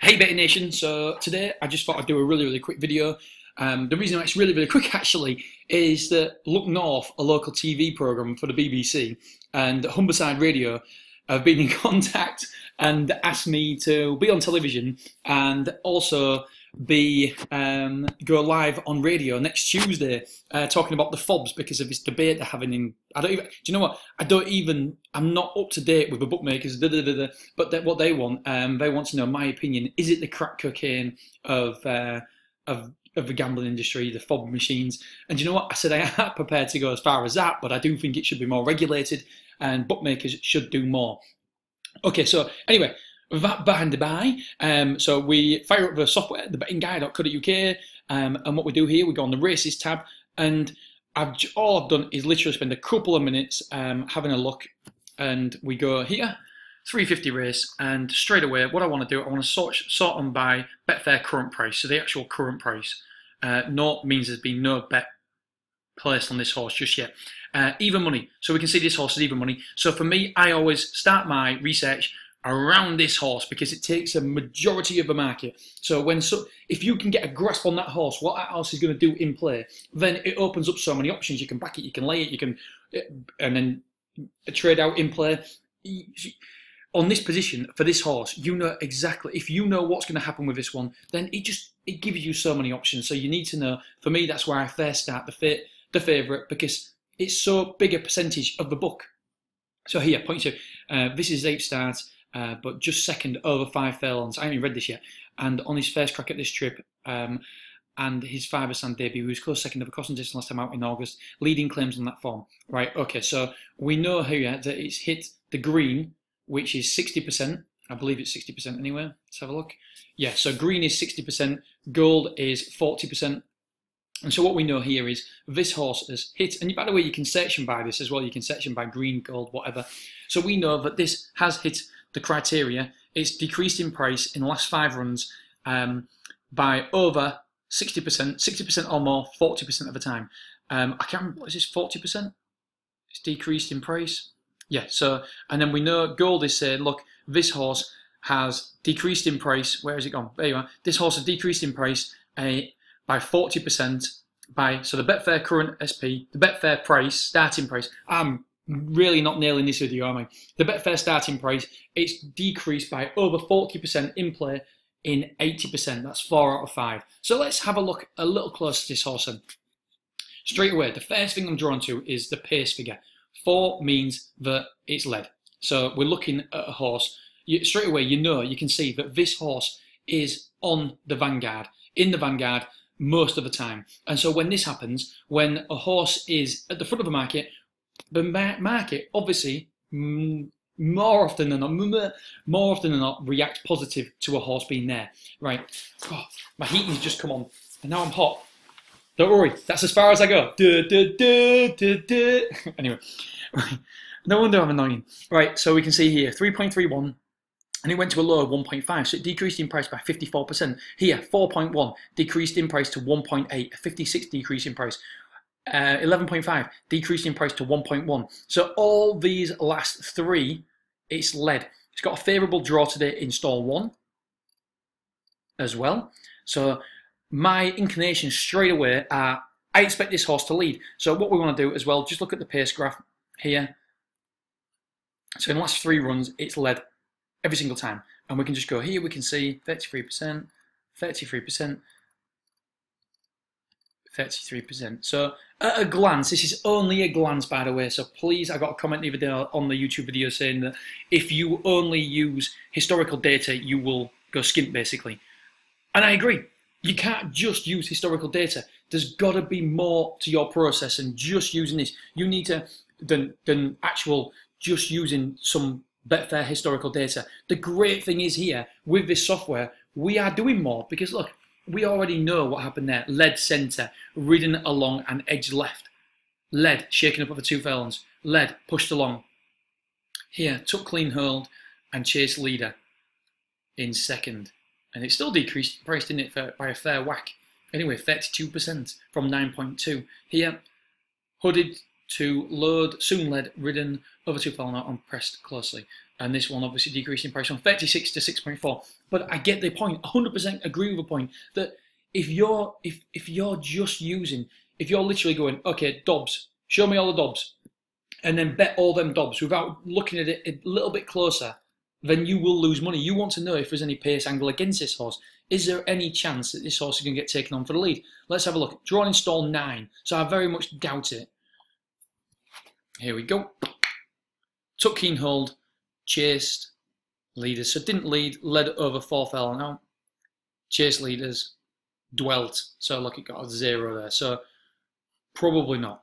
Hey Betting Nation, so today I just thought I'd do a really quick video. The reason it's really quick actually is that Look North, a local TV programme for the BBC, and Humberside Radio have been in contact and asked me to be on television and also be go live on radio next Tuesday talking about the FOBs because of this debate they're having in. I don't even. Do you know what? I'm not up to date with the bookmakers. But what they want to know my opinion. Is it the crack cocaine of the gambling industry, the FOB machines? And do you know what? I said I am prepared to go as far as that, but I do think it should be more regulated, and bookmakers should do more. Okay, so anyway, that by the by, so we fire up the software, thebettingguy.co.uk, and what we do here, we go on the races tab, and all I've done is literally spend a couple of minutes having a look, and we go here, 350 race, and straight away, what I want to do, I want to sort them by Betfair current price, so the actual current price. No means there's been no bet placed on this horse just yet. Even money, so we can see this horse is even money. So for me, I always start my research around this horse because it takes a majority of the market. So if you can get a grasp on that horse, what that horse is going to do in play, then it opens up so many options. You can back it, you can lay it, you can, and then trade out in play. On this position for this horse, you know exactly, if you know what's going to happen with this one, then it gives you so many options. So you need to know. For me, that's where I first start the favourite, because it's so big a percentage of the book. So here, point to, this is 8 starts, but just second over 5 furlongs. I haven't even read this yet. And on his first crack at this trip, and his Fiberstand debut, he was close second of a crossing distance last time out in August, leading claims on that form. Right, okay, so we know here that it's hit the green, which is 60%. I believe it's 60% anyway. Let's have a look. Yeah, so green is 60%, gold is 40%. And so what we know here is this horse has hit, and by the way, you can section by this as well. You can section by green, gold, whatever. So we know that this has hit the criteria. It's decreased in price in the last 5 runs by over 60%, 60% or more, 40% of the time. I can't remember, what is this, 40%? It's decreased in price. Yeah, so, and then we know gold is saying, look, this horse has decreased in price. Where has it gone? There you are. This horse has decreased in price by 40% so the Betfair current SP, the Betfair price, starting price. I'm really not nailing this video, am I? The Betfair starting price, it's decreased by over 40% in play in 80%. That's 4 out of 5. So let's have a look a little closer to this horse then. Straight away, the first thing I'm drawn to is the pace figure. 4 means that it's led. So we're looking at a horse. Straight away, you can see that this horse is on the vanguard, in the vanguard most of the time. And so when this happens, when a horse is at the front of the market obviously more often than not react positive to a horse being there. Right. Oh, my heating's just come on, and now I'm hot. Don't worry, that's as far as I go. Anyway, right. No wonder I'm annoying. Right, so we can see here 3.31, and it went to a low of 1.5, so it decreased in price by 54%. Here, 4.1 decreased in price to 1.8, a 56 decrease in price. 11.5 decreased in price to 1.1. So all these last 3, it's led. It's got a favourable draw today in stall 1 as well. So my inclination straight away are, I expect this horse to lead. So what we want to do as well, just look at the pace graph here. So in the last 3 runs, it's led every single time. And we can just go here, we can see 33%, 33%, 33%. So at a glance, this is only a glance, by the way. So please, I got a comment the other day on the YouTube video saying that if you only use historical data, you will go skint, basically. And I agree. You can't just use historical data. There's got to be more to your process than just using this. You need to, than actual just using some Betfair historical data. The great thing is here, with this software, we are doing more because look, we already know what happened there. Led centre, ridden along and edge left. Led, shaken up over 2 furlongs. Led, pushed along. Here, took clean hold and chased leader in second. And it still decreased in price, didn't it, by a fair whack. Anyway, 32% from 9.2. Here, hooded to load, soon led, ridden over 2 furlong and pressed closely. and this one obviously decreasing price from 36 to 6.4. But I get the point. 100% agree with the point that if you're literally going, okay, Dobbs, show me all the Dobbs, and then bet all them Dobbs without looking at it a little bit closer, then you will lose money. You want to know if there's any pace angle against this horse. Is there any chance that this horse is going to get taken on for the lead? Let's have a look. Drawn in stall 9, so I very much doubt it. Here we go. Took keen hold, chased leaders. So didn't lead, led over 4 furlong out. Chased leaders, dwelt. So look, it got a 0 there. So probably not.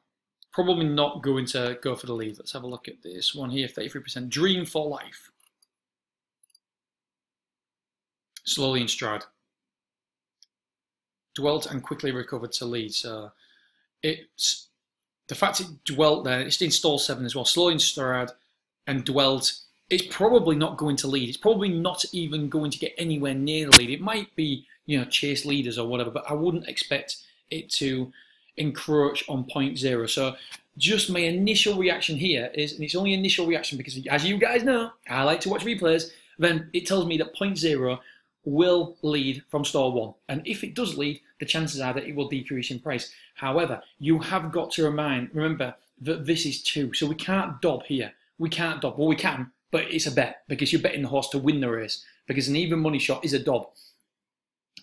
Probably not going to go for the lead. Let's have a look at this one here, 33%. Dream for Life. Slowly in stride. Dwelt and quickly recovered to lead. So it's the fact it dwelt there, it's in stall 7 as well. Slowly in stride and dwelt. It's probably not going to lead. It's probably not even going to get anywhere near the lead. It might be, you know, chase leaders or whatever, but I wouldn't expect it to encroach on 0.0. So just my initial reaction here is, and it's only initial reaction because as you guys know, I like to watch replays, then it tells me that 0.0 will lead from stall 1. And if it does lead, the chances are that it will decrease in price. However, you have got to remember that this is 2. So we can't dob here. We can't dob. Well, we can, but it's a bet because you're betting the horse to win the race because an even money shot is a dob.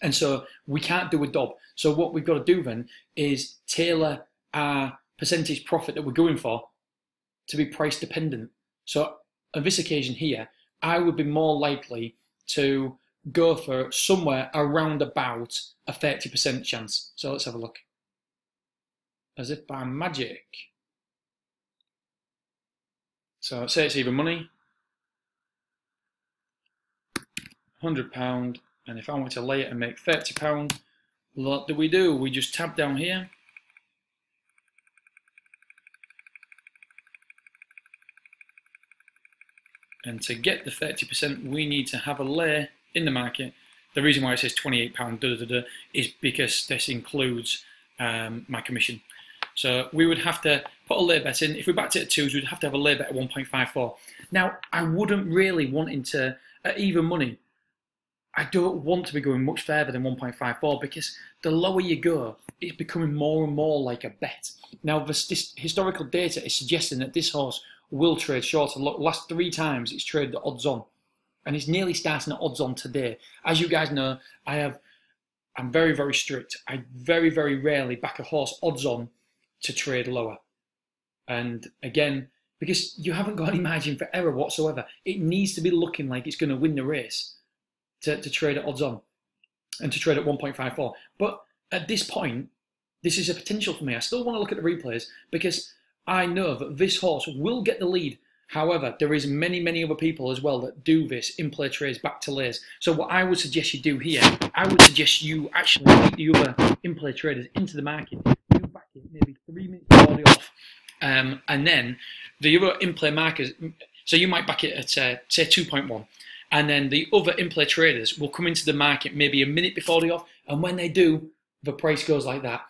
And so we can't do a dob. So what we've got to do then is tailor our percentage profit that we're going for to be price dependent. So on this occasion here, I would be more likely to go for somewhere around about a 30% chance. So let's have a look. As if by magic. So say it's even money. £100. And if I want to lay it and make £30, what do? We just tap down here. And to get the 30%, we need to have a lay in the market. The reason why it says £28 is because this includes my commission. So we would have to put a lay bet in. If we backed it at 2s, we'd have to have a lay bet at 1.54. Now, I wouldn't really want into even money. I don't want to be going much further than 1.54 because the lower you go, it's becoming more and more like a bet. Now, this historical data is suggesting that this horse will trade shorter. Look, last 3 times it's traded at odds on, and it's nearly starting at odds on today. As you guys know, I'm very, very strict. I very, very rarely back a horse odds on to trade lower. And again, because you haven't got any margin for error whatsoever, it needs to be looking like it's going to win the race to trade at odds on and to trade at 1.54. But at this point, this is a potential for me. I still want to look at the replays because I know that this horse will get the lead. However, there is many, many other people as well that do this in-play trades back to lays. So what I would suggest you do here, I would suggest you actually take the other in-play traders into the market. You back it maybe 3 minutes before the off. And then the other in-play markers, so you might back it at, say, 2.1. And then the other in-play traders will come into the market maybe a minute before the off. And when they do, the price goes like that.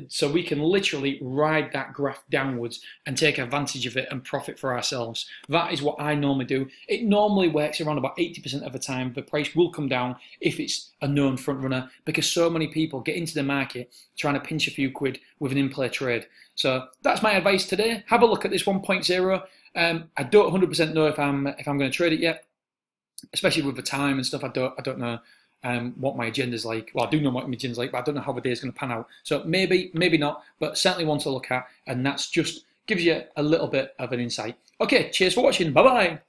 So we can literally ride that graph downwards and take advantage of it and profit for ourselves. That is what I normally do. It normally works around about 80% of the time. The price will come down if it's a known front runner because so many people get into the market trying to pinch a few quid with an in-play trade. So that's my advice today. Have a look at this 1.0. I don't 100% know if I'm going to trade it yet, especially with the time and stuff. I don't know what my agenda's like. Well, I do know what my agenda's like, but I don't know how the day is going to pan out. So maybe not, but certainly one to look at, and that's just gives you a little bit of an insight. Okay, cheers for watching. Bye-bye.